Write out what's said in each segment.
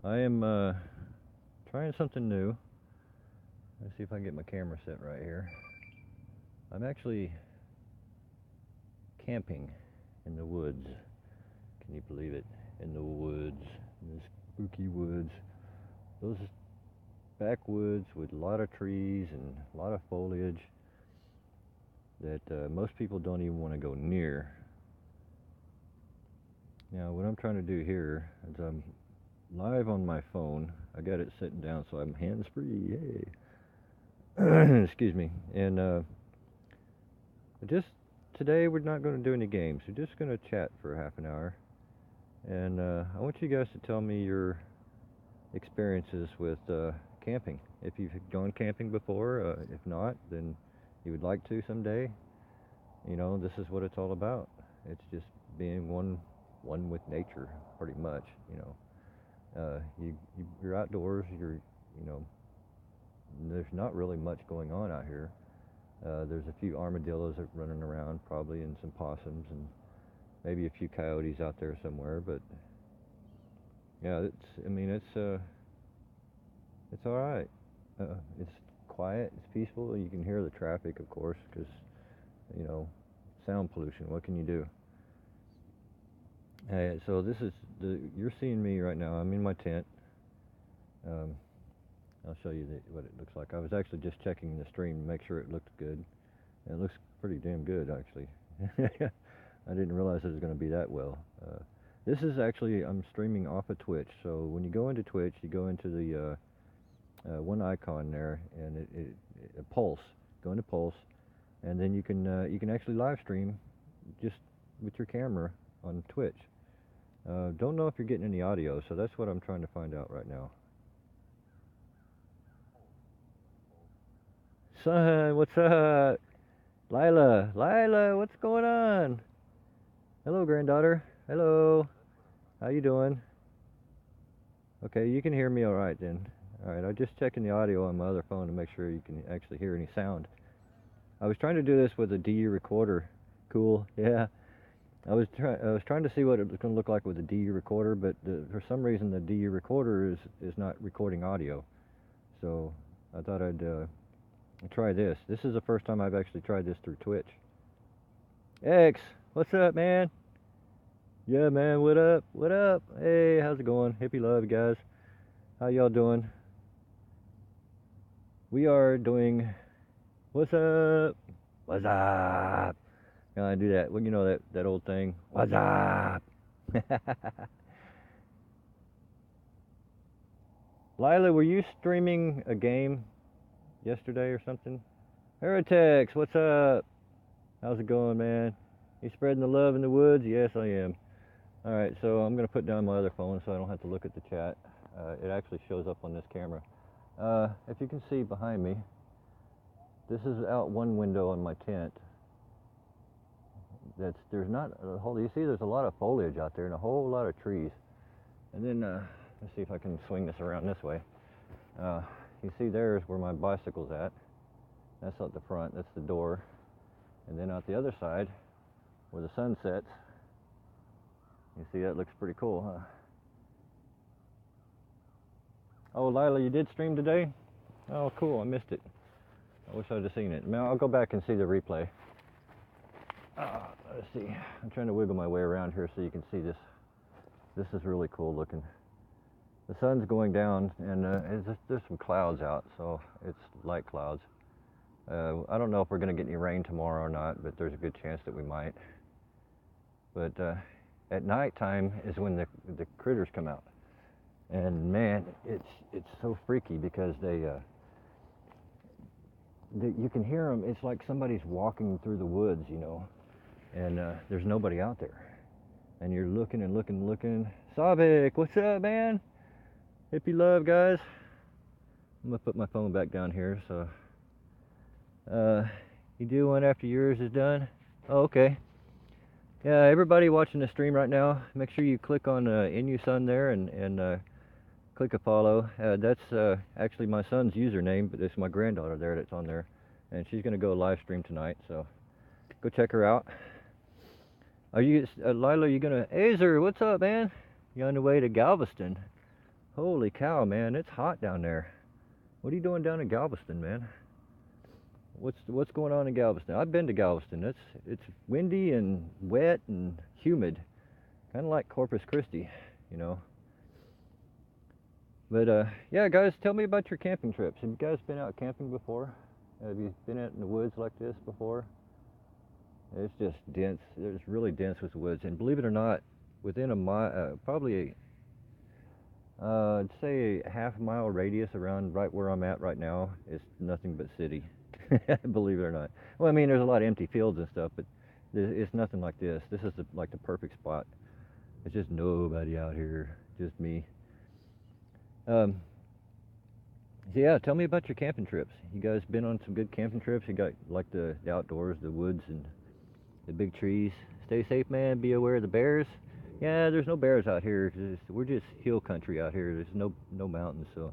I am trying something new. Let's see if I can get my camera set right here. I'm actually camping in the woods. Can you believe it? In the woods, in the spooky woods. Those backwoods with a lot of trees and a lot of foliage that most people don't even want to go near. Now, what I'm trying to do here is I'm live on my phone. I got it sitting down so I'm hands free. Yay! Excuse me. And just today we're not going to do any games. We're just going to chat for half an hour. And I want you guys to tell me your experiences with camping. If you've gone camping before, if not, then you would like to someday. You know, this is what it's all about. It's just being one with nature, pretty much. You know, you're outdoors. You know, there's not really much going on out here. There's a few armadillos that running around, probably, and some possums, and maybe a few coyotes out there somewhere. But yeah, I mean, it's all right. It's quiet. It's peaceful. You can hear the traffic, of course, because you know, sound pollution. What can you do? Hey, so this is you're seeing me right now. I'm in my tent. Um, I'll show you what it looks like. I was actually just checking the stream to make sure it looked good. And it looks pretty damn good, actually. I didn't realize it was going to be that well. This is actually, I'm streaming off of Twitch. So when you go into Twitch, you go into the one icon there, and it Pulse. Go into Pulse, and then you can actually live stream just with your camera on Twitch. Don't know if you're getting any audio, so that's what I'm trying to find out right now. Son, what's up? Lila, what's going on? Hello, granddaughter. Hello. How you doing? Okay, you can hear me all right then. All right, I'm just checking the audio on my other phone to make sure you can actually hear any sound. I was trying to do this with a DU recorder. Cool, yeah. I was trying to see what it was going to look like with a DU recorder, but for some reason the DU recorder is not recording audio. So I thought I'd try this. This is the first time I've actually tried this through Twitch. X, what's up, man? Yeah, man, what up? What up? Hey, how's it going? Hippie love, guys. How y'all doing? We are doing. What's up? What's up? Yeah, I do that. Well, you know that old thing. What's up? Lila, were you streaming a game yesterday or something? Heretics, what's up? How's it going, man? You spreading the love in the woods? Yes, I am. All right, so I'm gonna put down my other phone so I don't have to look at the chat. It actually shows up on this camera. If you can see behind me, this is out one window on my tent. There's not a whole. You see, there's a lot of foliage out there and a whole lot of trees. And then let's see if I can swing this around this way. You see, there's where my bicycle's at. That's out the front. That's the door. And then out the other side, where the sun sets, you see that looks pretty cool, huh? Oh, Lila, you did stream today? Oh, cool. I missed it. I wish I'd have seen it. Now I'll go back and see the replay. Let's see. I'm trying to wiggle my way around here so you can see this. This is really cool looking. The sun's going down, and there's some clouds out, so it's light clouds. I don't know if we're going to get any rain tomorrow or not, but there's a good chance that we might. But at nighttime is when the critters come out, and man, it's so freaky because you can hear them. It's like somebody's walking through the woods, you know, and there's nobody out there, and you're looking and looking and looking. Savik, what's up, man? Hippie love, guys. I'm gonna put my phone back down here. So, you do one after yours is done. Oh, okay. Yeah, everybody watching the stream right now, make sure you click on InuSun there and click a follow. That's actually my son's username, but it's my granddaughter there that's on there, and she's gonna go live stream tonight. So, go check her out. Are you, Lila? Are you gonna? Azer, what's up, man? You on the way to Galveston? Holy cow, man, it's hot down there. What are you doing down in Galveston, man? What's going on in Galveston? I've been to Galveston. It's windy and wet and humid, kind of like Corpus Christi, you know. But yeah, guys, tell me about your camping trips. Have you guys been out camping before? Have you been out in the woods like this before? It's just dense. It's really dense with the woods, and believe it or not, within a mile, probably I'd say a half mile radius around right where I'm at right now is nothing but city. Believe it or not. Well, I mean, there's a lot of empty fields and stuff, but it's nothing like this. This is like the perfect spot. It's just nobody out here, just me. Um, so yeah, tell me about your camping trips. You guys been on some good camping trips? You got like the outdoors, the woods, and the big trees. Stay safe, man. Be aware of the bears. Yeah, there's no bears out here. We're just hill country out here. There's no mountains, so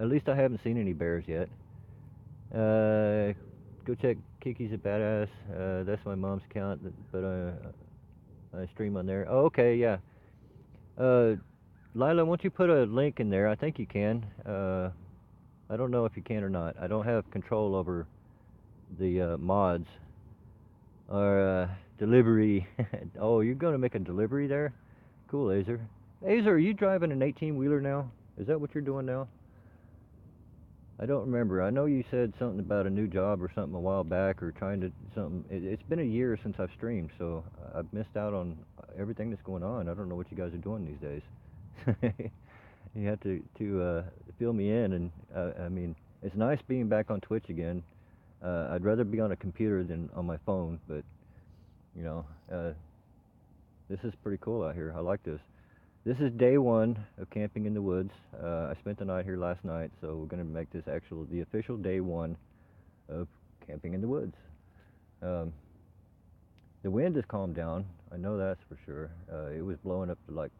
at least I haven't seen any bears yet. Go check Kiki's a Badass. That's my mom's account, but I stream on there. Oh, okay, yeah. Uh, Lila, won't you put a link in there? I think you can. I don't know if you can or not. I don't have control over the mods or delivery. Oh, you're gonna make a delivery there? Cool, Azer. Azer, are you driving an 18-wheeler now? Is that what you're doing now? I don't remember. I know you said something about a new job or something a while back, or trying to something. It's been a year since I've streamed, so I've missed out on everything that's going on. I don't know what you guys are doing these days. You have to fill me in, and I mean, it's nice being back on Twitch again. I'd rather be on a computer than on my phone, but you know, this is pretty cool out here. I like this. This is day one of camping in the woods. I spent the night here last night, so we're gonna make this the official day one of camping in the woods. Um, the wind has calmed down. I know that's for sure. It was blowing up to like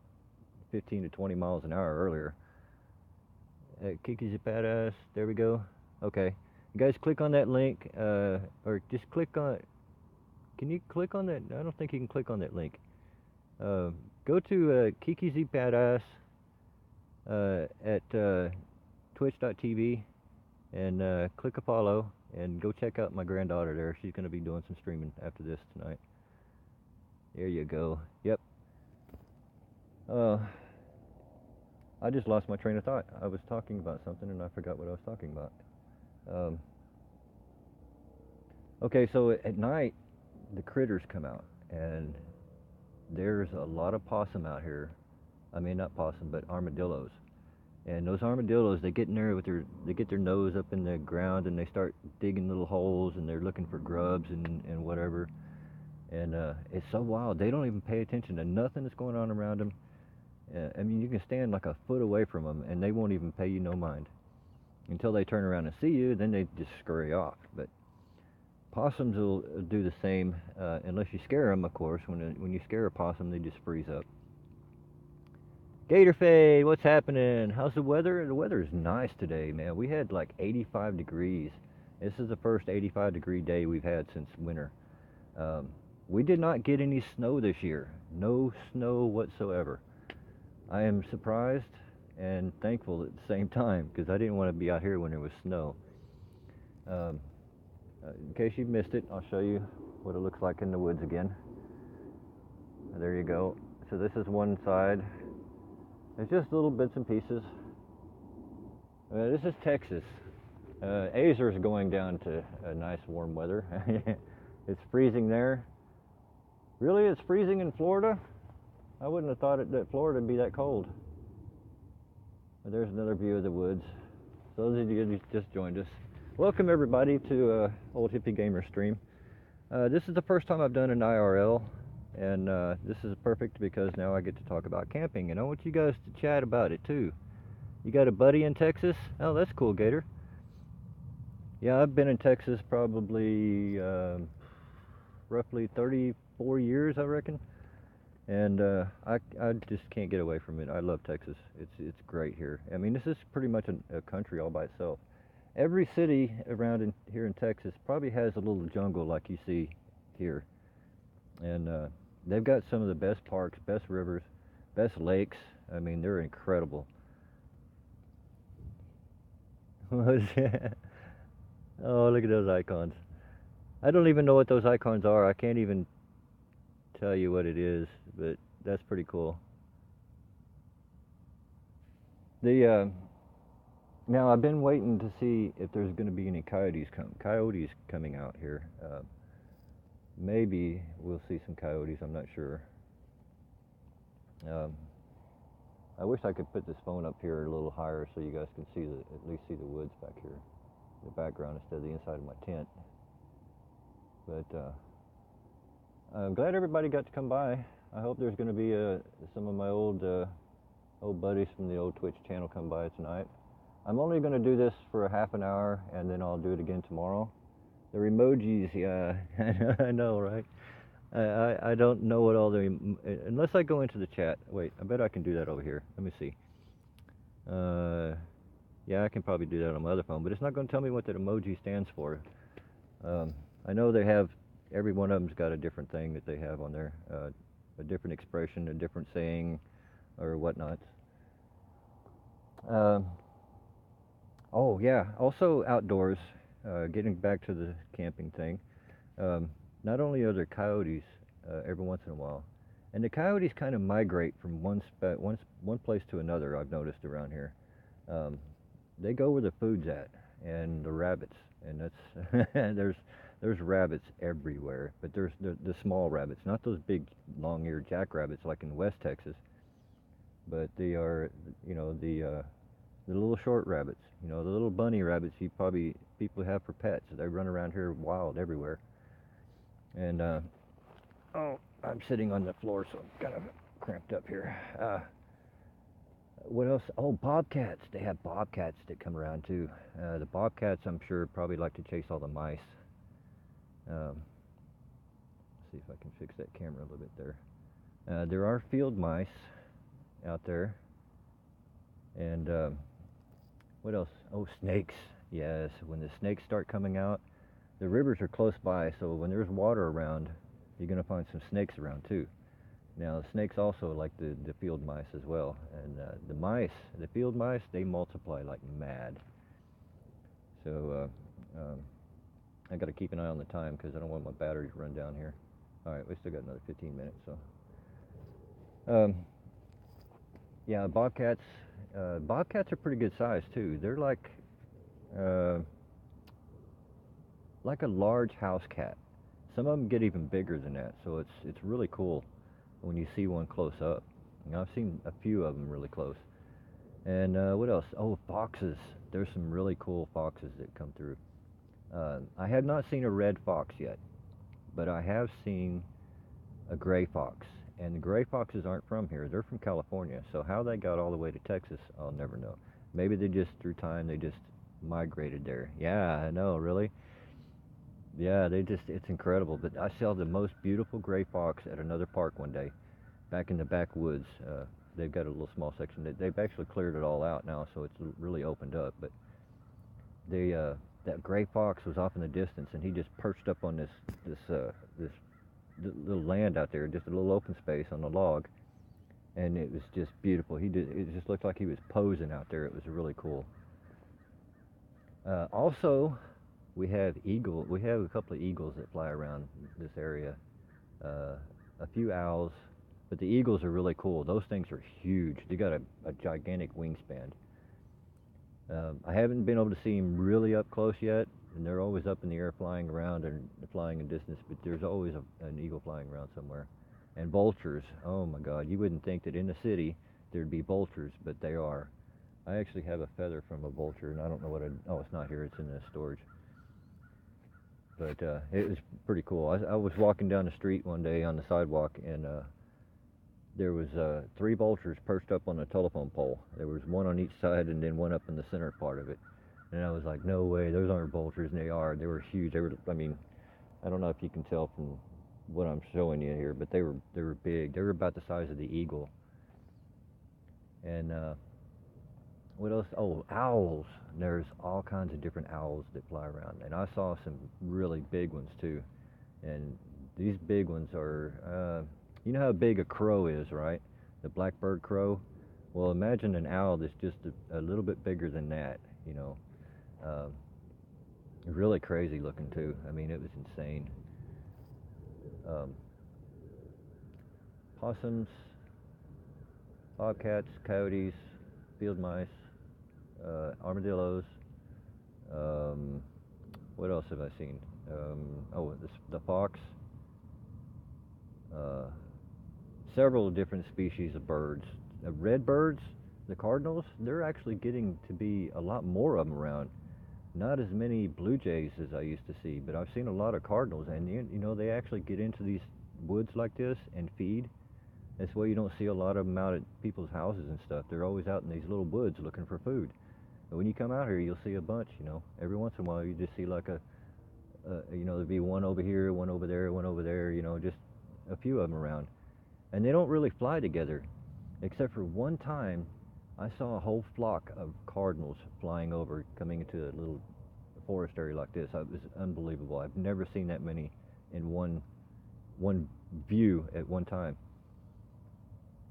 15 to 20 miles an hour earlier. Kiki's a Badass. There we go. Okay, you guys click on that link, or just click on. Can you click on that? I don't think you can click on that link. Go to Kiki's a Badass at twitch.tv and click a follow and go check out my granddaughter there. She's going to be doing some streaming after this tonight. There you go. Yep. I just lost my train of thought. I was talking about something and I forgot what I was talking about. Okay, so at night the critters come out, and there's a lot of possum out here. I mean, not possum, but armadillos. And those armadillos, they get in there they get their nose up in the ground and they start digging little holes, and they're looking for grubs and whatever. And it's so wild. They don't even pay attention to nothing that's going on around them. I mean, you can stand like a foot away from them and they won't even pay you no mind until they turn around and see you. Then they just scurry off. But possums will do the same, unless you scare them, of course. When you scare a possum, they just freeze up. Gator Fade, what's happening? How's the weather? The weather is nice today, man. We had like 85 degrees. This is the first 85-degree day we've had since winter. We did not get any snow this year. No snow whatsoever. I am surprised and thankful at the same time, because I didn't want to be out here when there was snow. In case you missed it, I'll show you what it looks like in the woods again. There you go. So this is one side. It's just little bits and pieces. This is Texas. Azer's going down to nice warm weather. It's freezing there. Really, it's freezing in Florida? I wouldn't have thought that Florida would be that cold. But there's another view of the woods. So those of you who just joined us, welcome everybody to Old Hippie Gamer stream. This is the first time I've done an IRL, and this is perfect because now I get to talk about camping, and I want you guys to chat about it too. You got a buddy in Texas? Oh, that's cool, Gator. Yeah, I've been in Texas probably roughly 34 years, I reckon. And I just can't get away from it. I love Texas. It's great here. I mean, this is pretty much a country all by itself. Every city around here in Texas probably has a little jungle like you see here. And they've got some of the best parks, best rivers, best lakes. I mean, they're incredible. Oh, look at those icons. I don't even know what those icons are. I can't even tell you what it is, but that's pretty cool. The Now I've been waiting to see if there's going to be any coyotes coming out here. Maybe we'll see some coyotes. I'm not sure. Um, I wish I could put this phone up here a little higher so you guys can see at least see the woods back here, the background instead of the inside of my tent. But I'm glad everybody got to come by. I hope there's going to be some of my old buddies from the old Twitch channel come by tonight. I'm only going to do this for a half an hour and then I'll do it again tomorrow. The emojis, yeah, I know, right? I don't know what all the unless I go into the chat. Wait, I bet I can do that over here. Let me see. Yeah, I can probably do that on my other phone, but it's not going to tell me what that emoji stands for. I know they have every one of them's got a different thing that they have on there, a different expression, a different saying, or whatnot. Oh yeah, also outdoors. Getting back to the camping thing. Not only are there coyotes every once in a while, and the coyotes kind of migrate from one place to another. I've noticed around here. Um, they go where the food's at, and the rabbits, and that's there's rabbits everywhere. But there's the small rabbits, not those big long-eared jackrabbits like in West Texas, but they are, the little short rabbits, the little bunny rabbits you probably people have for pets. They run around here wild everywhere. And oh, I'm sitting on the floor, so I'm kind of cramped up here. What else? Oh, bobcats. They have bobcats that come around too. The bobcats, I'm sure, probably like to chase all the mice. Um, see if I can fix that camera a little bit there. There are field mice out there. And what else? Oh, snakes. Yes, when the snakes start coming out, the rivers are close by, so when there's water around, you're going to find some snakes around too. Now, the snakes also like the field mice as well. And the field mice, they multiply like mad. So I got to keep an eye on the time because I don't want my battery to run down here. All right, we still got another 15 minutes. So, yeah, bobcats. Bobcats are pretty good size too. They're uh, like a large house cat. Some of them get even bigger than that, so it's really cool when you see one close up. I've seen a few of them really close. And what else? Oh, foxes. There's some really cool foxes that come through. I have not seen a red fox yet, but I have seen a gray fox. And the gray foxes aren't from here. They're from California. So how they got all the way to Texas, I'll never know. Maybe they just, through time, they just migrated there. Yeah, I know, really. Yeah, it's incredible. But I saw the most beautiful gray fox at another park one day, back in the backwoods. They've got a little small section. They've actually cleared it all out now, so it's really opened up. But that gray fox was off in the distance, and he just perched up on this little land out there, just a little open space on the log, and it was just beautiful. It just looked like he was posing out there. It was really cool. Also, we have a couple of eagles that fly around this area. A few owls, but the eagles are really cool. Those things are huge. They got a gigantic wingspan. I haven't been able to see them really up close yet, and they're always up in the air flying around and flying a distance, but there's always an eagle flying around somewhere. And vultures, oh my God, you wouldn't think that in the city there'd be vultures, but they are. I actually have a feather from a vulture, and I don't know oh, it's not here, it's in the storage. But it was pretty cool. I was walking down the street one day on the sidewalk, and there was 3 vultures perched up on a telephone pole. There was one on each side and then one up in the center part of it. And I was like, no way, those aren't vultures. And they are. They were huge. I mean, I don't know if you can tell from what I'm showing you here, but they were big. They were about the size of the eagle. And what else? Oh, owls. There's all kinds of different owls that fly around. And I saw some really big ones too. And these big ones are, you know how big a crow is, right? The blackbird crow. Well, imagine an owl that's just a little bit bigger than that, Um, really crazy looking too. I mean, it was insane. Um, Possums, bobcats, coyotes, field mice, armadillos. Um, what else have I seen? Oh, the fox. Uh, Several different species of birds. Red birds, the cardinals, they're actually getting to be a lot more of them around. Not as many blue jays as I used to see, but I've seen a lot of cardinals, and you know they actually get into these woods like this and feed. That's why you don't see a lot of them out at people's houses and stuff. They're always out in these little woods looking for food. And when you come out here, you'll see a bunch. You know, every once in a while you just see like you know, there'll be one over here, one over there, one over there. You know, just a few of them around, and they don't really fly together, except for one time. I saw a whole flock of cardinals flying over, coming into a little forest area like this. It was unbelievable. I've never seen that many in one view at one time.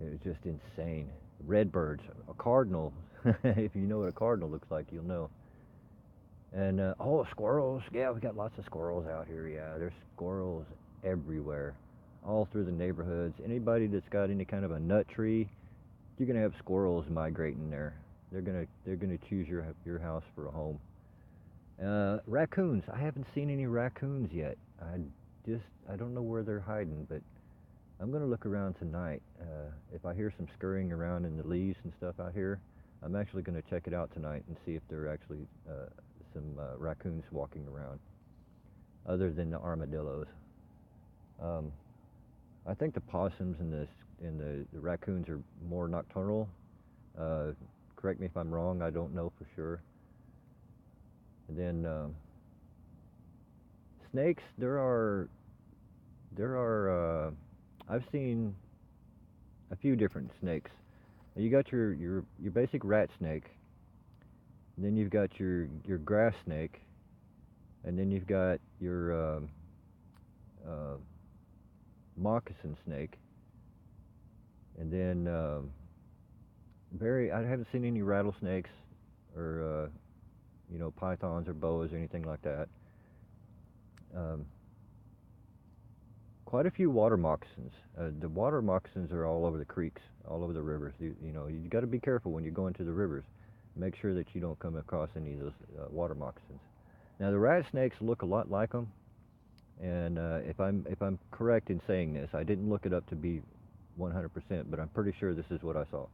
It was just insane. Redbirds, a cardinal. If you know what a cardinal looks like, you'll know. And oh, squirrels. Yeah, we got lots of squirrels out here. Yeah, there's squirrels everywhere, all through the neighborhoods. Anybody that's got any kind of a nut tree, you're gonna have squirrels migrating there. They're gonna choose your house for a home. Raccoons. I haven't seen any raccoons yet. I don't know where they're hiding, but I'm gonna look around tonight. If I hear some scurrying around in the leaves and stuff out here, I'm actually gonna check it out tonight and see if there are actually some raccoons walking around, other than the armadillos. Um, I think the possums and the raccoons are more nocturnal. Uh, Correct me if I'm wrong. I don't know for sure. And then snakes. There are. I've seen a few different snakes. You got your basic rat snake. And then you've got your grass snake, and then you've got your uh, moccasin snake, and then I haven't seen any rattlesnakes or you know, pythons or boas or anything like that. Um, Quite a few water moccasins. The water moccasins are all over the creeks, all over the rivers. You know, you got to be careful when you go into the rivers. Make sure that you don't come across any of those water moccasins. Now the rat snakes look a lot like them, and if I'm correct in saying this, I didn't look it up to be 100%, but I'm pretty sure this is what I saw.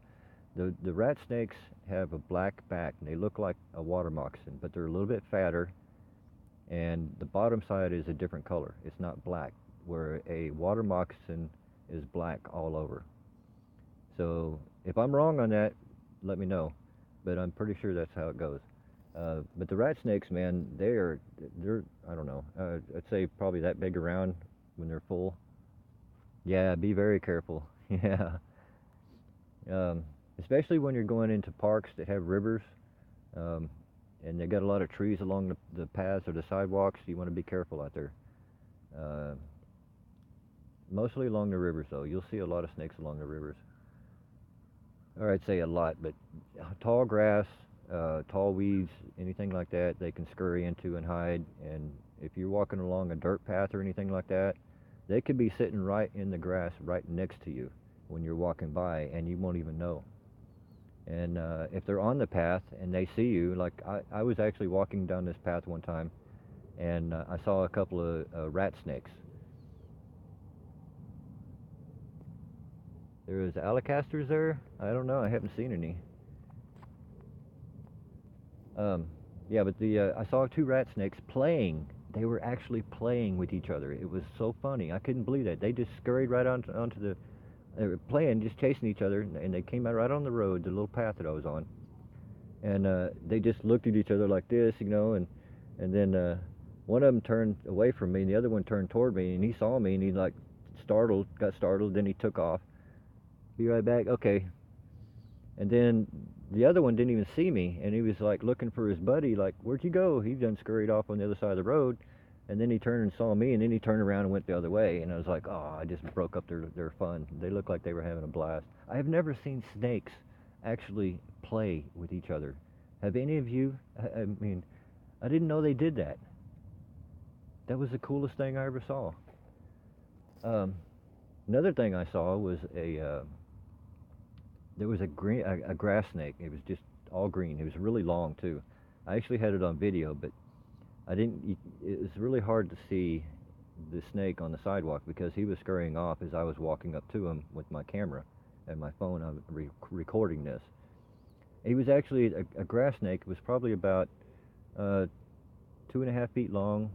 The rat snakes have a black back, and they look like a water moccasin, but they're a little bit fatter, and the bottom side is a different color. It's not black, where a water moccasin is black all over. So if I'm wrong on that, let me know. But I'm pretty sure that's how it goes. But the rat snakes, man, they're I don't know. I'd say probably that big around when they're full. Yeah, be very careful. Yeah, um, especially when you're going into parks that have rivers, um, and they got a lot of trees along the paths or the sidewalks. You want to be careful out there. Uh, Mostly along the rivers, though. You'll see a lot of snakes along the rivers. Or I'd say a lot, but tall grass, tall weeds, anything like that, they can scurry into and hide. And if you're walking along a dirt path or anything like that, they could be sitting right in the grass right next to you when you're walking by, and you won't even know. And if they're on the path and they see you, like I was actually walking down this path one time, and I saw a couple of rat snakes. There was allicastors there. I don't know. I haven't seen any. Um, yeah, but I saw two rat snakes playing. They were actually playing with each other. It was so funny. I couldn't believe that. They just scurried right onto the. They were playing, just chasing each other, and they came out right on the road, the little path that I was on, and they just looked at each other like this, you know, and then one of them turned away from me, and the other one turned toward me, and he saw me, and he like got startled, then he took off. Be right back. Okay. And then the other one didn't even see me, and he was like looking for his buddy, like, where'd you go? He done scurried off on the other side of the road, and then he turned and saw me, and then he turned around and went the other way, and I was like, oh, I just broke up their fun. They looked like they were having a blast. I have never seen snakes actually play with each other. Have any of you? I mean, I didn't know they did that. That was the coolest thing I ever saw. Um, Another thing I saw was there was a grass snake. It was just all green. It was really long too. I actually had it on video, but I didn't. It was really hard to see the snake on the sidewalk because he was scurrying off as I was walking up to him with my camera and my phone. I'm recording this. He was actually a grass snake. It was probably about 2.5 feet long,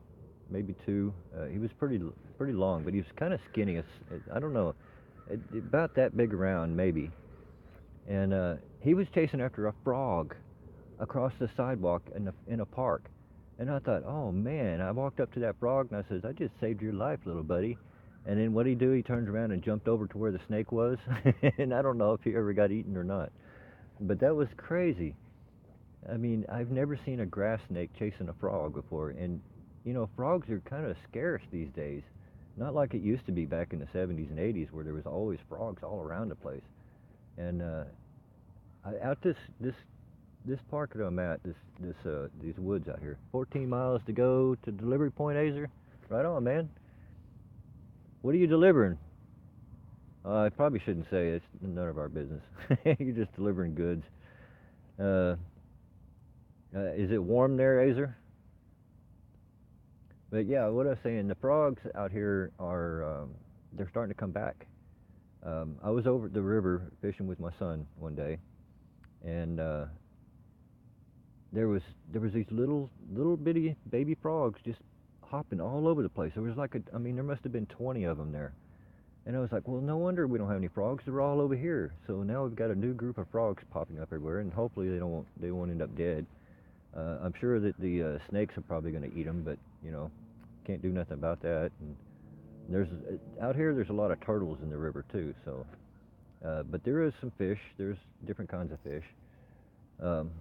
maybe two. He was pretty long, but he was kind of skinny. I don't know, about that big around maybe. And he was chasing after a frog across the sidewalk in a park. And I thought, oh man, I walked up to that frog and I says, I just saved your life, little buddy. And then what did he do? He turned around and jumped over to where the snake was. And I don't know if he ever got eaten or not. But that was crazy. I mean, I've never seen a grass snake chasing a frog before. And, you know, frogs are kind of scarce these days. Not like it used to be back in the 70s and 80s where there was always frogs all around the place. And out this park that I'm at, these woods out here. 14 miles to go to delivery point, Azer. Right on, man. What are you delivering? I probably shouldn't say it. It's none of our business. You're just delivering goods. Is it warm there, Azer? But yeah, what I was saying, the frogs out here are they're starting to come back. I was over at the river fishing with my son one day, and there was these little bitty baby frogs just hopping all over the place. There was like I mean, there must have been 20 of them there. And I was like, well, no wonder we don't have any frogs. They're all over here. So now we've got a new group of frogs popping up everywhere, and hopefully they won't end up dead. I'm sure that the snakes are probably going to eat them, but you know, can't do nothing about that. And there's out here there's a lot of turtles in the river too. So, but there is some fish. There's different kinds of fish. Um,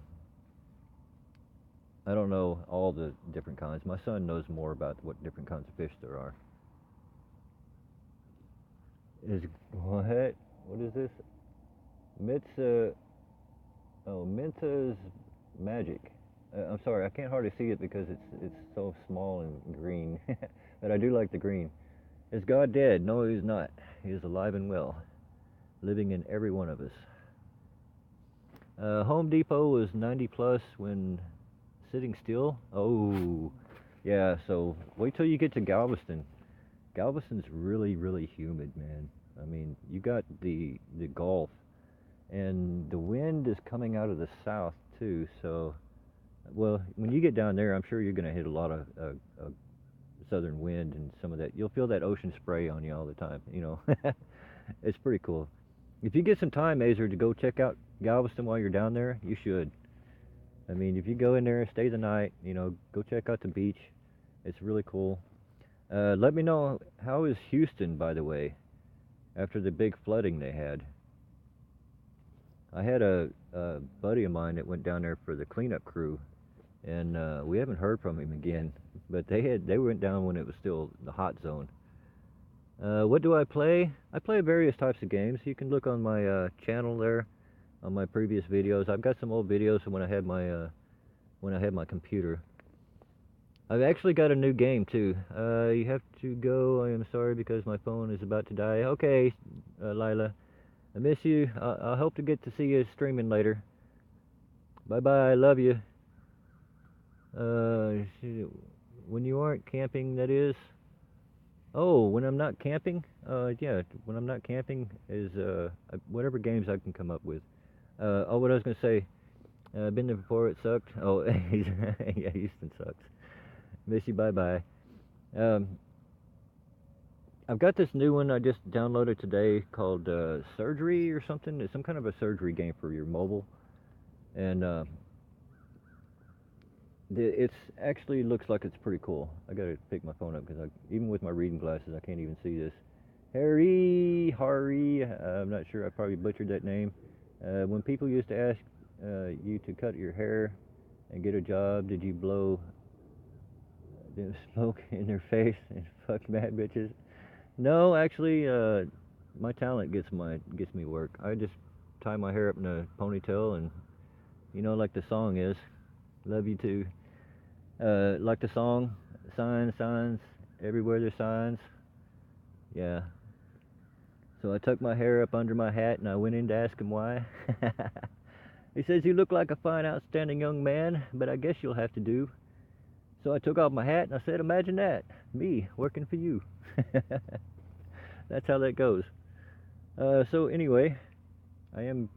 I don't know all the different kinds. My son knows more about what different kinds of fish there are. Is what? What is this? Mitza. Oh, Minta's magic. I'm sorry, I can't hardly see it because it's so small and green. But I do like the green. Is God dead? No, he's not. He is alive and well, living in every one of us. Home Depot was 90 plus when sitting still. Oh, yeah. So wait till you get to Galveston. Galveston's really humid, man. I mean, you got the Gulf, and the wind is coming out of the south too. So, well, when you get down there, I'm sure you're going to hit a lot of southern wind and some of that. You'll feel that ocean spray on you all the time. You know, it's pretty cool. If you get some time, Azer, to go check out Galveston while you're down there, you should. I mean, if you go in there, stay the night. You know, go check out the beach. It's really cool. Let me know, how is Houston, by the way, after the big flooding they had? I had a buddy of mine that went down there for the cleanup crew, and we haven't heard from him again. But they went down when it was still the hot zone. What do I play? I play various types of games. You can look on my channel there, on my previous videos. I've got some old videos from when I had my computer. I've actually got a new game too. You have to go. I am sorry because my phone is about to die. Okay, Lila, I miss you. I hope to get to see you streaming later. Bye bye. I love you. When you aren't camping, that is. Oh, when I'm not camping? Yeah, when I'm not camping is whatever games I can come up with. Oh, what I was gonna say. Been there before. It sucked. Oh, yeah, Houston sucks. Miss you. Bye bye. I've got this new one I just downloaded today called Surgery or something. It's some kind of a surgery game for your mobile, and it's actually looks like it's pretty cool. I gotta pick my phone up because even with my reading glasses, I can't even see this. Hari, I'm not sure. I probably butchered that name. When people used to ask you to cut your hair and get a job, did you blow smoke in their face and fuck mad bitches? No, actually, my talent gets me work. I just tie my hair up in a ponytail, and you know, like the song is, "Love you too." Like the song, signs, signs, everywhere there's signs. Yeah. So I tucked my hair up under my hat and I went in to ask him why. He says, "You look like a fine, outstanding young man, but I guess you'll have to do." So I took off my hat and I said, "Imagine that, me working for you." That's how that goes. So anyway, I am.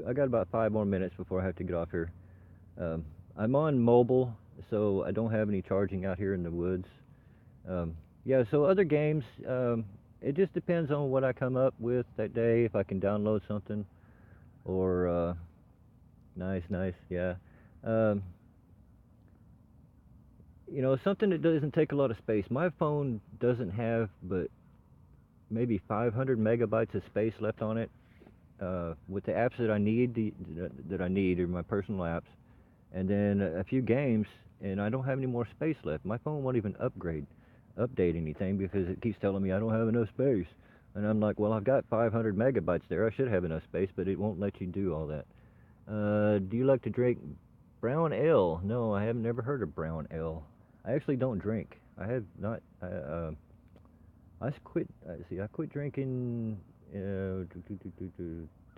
I got about 5 more minutes before I have to get off here. Um, I'm on mobile, so I don't have any charging out here in the woods. Um, yeah. So other games. It just depends on what I come up with that day. If I can download something, or nice, nice, yeah. Um, something that doesn't take a lot of space. My phone doesn't have but maybe 500 megabytes of space left on it. With the apps that I need are my personal apps, and then a few games, and I don't have any more space left. My phone won't even update anything because it keeps telling me I don't have enough space. And I'm like, well, I've got 500 megabytes there. I should have enough space, but it won't let you do all that. Do you like to drink brown ale? No, I have never heard of brown ale. I actually don't drink. I have not. I quit. See, I quit drinking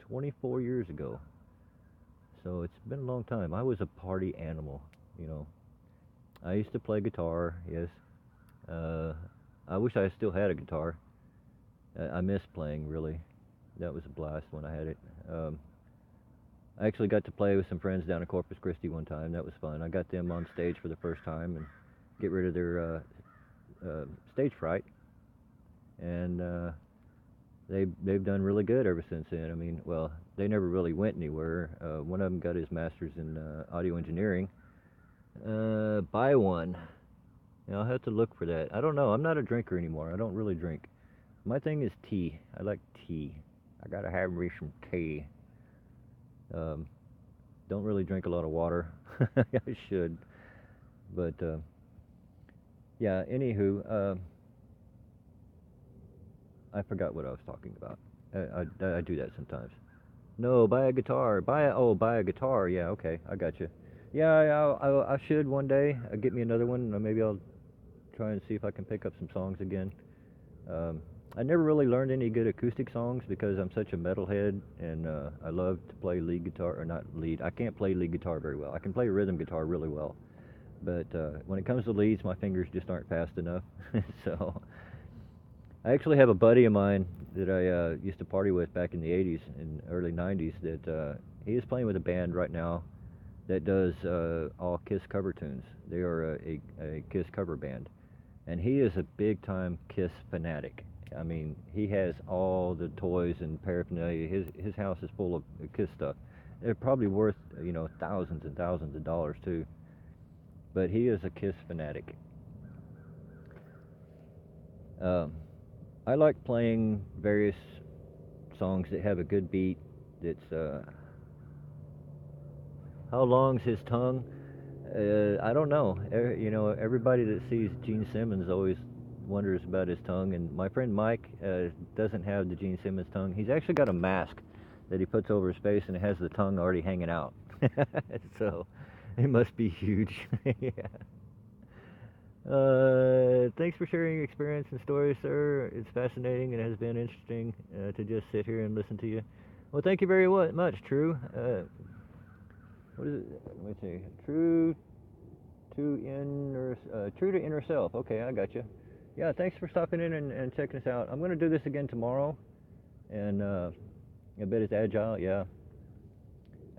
24 years ago. So it's been a long time. I was a party animal. You know, I used to play guitar. Yes. Uh, I wish I still had a guitar. I miss playing really. That was a blast when I had it. I actually got to play with some friends down in Corpus Christi one time. That was fun. I got them on stage for the first time and get rid of their stage fright, and they've done really good ever since then. I mean, well, they never really went anywhere. One of them got his master's in audio engineering. Buy one. I'll have to look for that. I don't know. I'm not a drinker anymore. I don't really drink. My thing is tea. I like tea. I gotta have me some tea. Um, don't really drink a lot of water. I should, but yeah. Anywho, I forgot what I was talking about. I do that sometimes. No, buy a guitar. Buy a guitar. Yeah, okay, I got you. Yeah, I should one day get me another one. Or maybe I'll try and see if I can pick up some songs again. Um, I never really learned any good acoustic songs because I'm such a metalhead, and I love to play lead guitar or not lead. I can't play lead guitar very well. I can play rhythm guitar really well, but when it comes to leads, my fingers just aren't fast enough. So I actually have a buddy of mine that I used to party with back in the 80s and early 90s that he is playing with a band right now that does all Kiss cover tunes. They are a Kiss cover band, and he is a big time Kiss fanatic. I mean, he has all the toys and paraphernalia. His house is full of Kiss stuff. They're probably worth thousands and thousands of dollars too. But he is a Kiss fanatic. Um, I like playing various songs that have a good beat. That's how long's his tongue? I don't know. Everybody that sees Gene Simmons always wonders about his tongue, and my friend Mike doesn't have the Gene Simmons tongue. He's actually got a mask that he puts over his face, and it has the tongue already hanging out. So it must be huge. Yeah. Thanks for sharing your experience and stories, sir. It's fascinating and has been interesting to just sit here and listen to you. Well, thank you very much, True. What is it? Let me see. True to inner self. Okay, I got you. Yeah, thanks for stopping in and checking us out. I'm going to do this again tomorrow, and I bet it's agile. Yeah.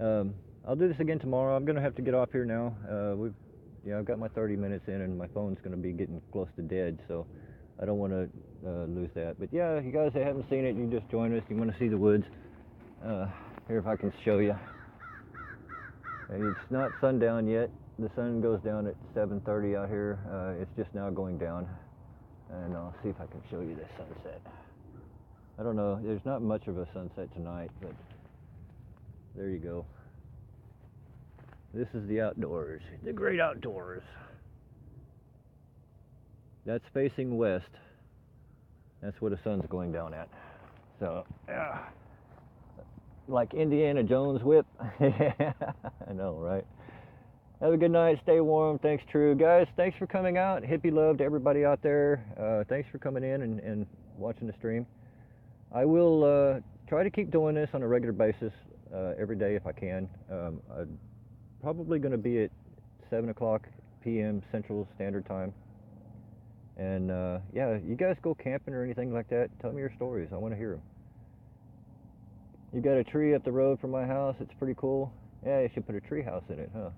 I'll do this again tomorrow. I'm going to have to get off here now. I've got my 30 minutes in, and my phone's going to be getting close to dead, so I don't want to lose that. But yeah, you guys that haven't seen it, you just join us. You want to see the woods. Here, if I can show you. It's not sundown yet. The sun goes down at 7:30 out here. It's just now going down, and I'll see if I can show you the sunset. I don't know. There's not much of a sunset tonight, but there you go. This is the outdoors, the great outdoors. That's facing west. That's where the sun's going down at. So, yeah. Like Indiana Jones whip. I know, right? Have a good night. Stay warm. Thanks, True. Guys, thanks for coming out. Hippie love to everybody out there. Thanks for coming in and watching the stream. I will try to keep doing this on a regular basis every day if I can. I'm probably going to be at 7 o'clock p.m. Central Standard Time. And yeah, you guys go camping or anything like that? Tell me your stories. I want to hear them. You got a tree up the road from my house. It's pretty cool. Yeah, you should put a tree house in it, huh?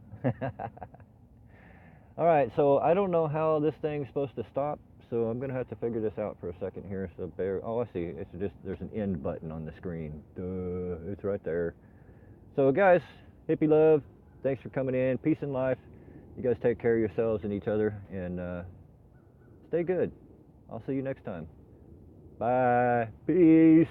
All right, so I don't know how this thing's supposed to stop, so I'm gonna have to figure this out for a second here. So bear. Oh, I see. It's just there's an end button on the screen. Duh, it's right there. So guys, hippie love. Thanks for coming in. Peace and life. You guys take care of yourselves and each other, and stay good. I'll see you next time. Bye. Peace.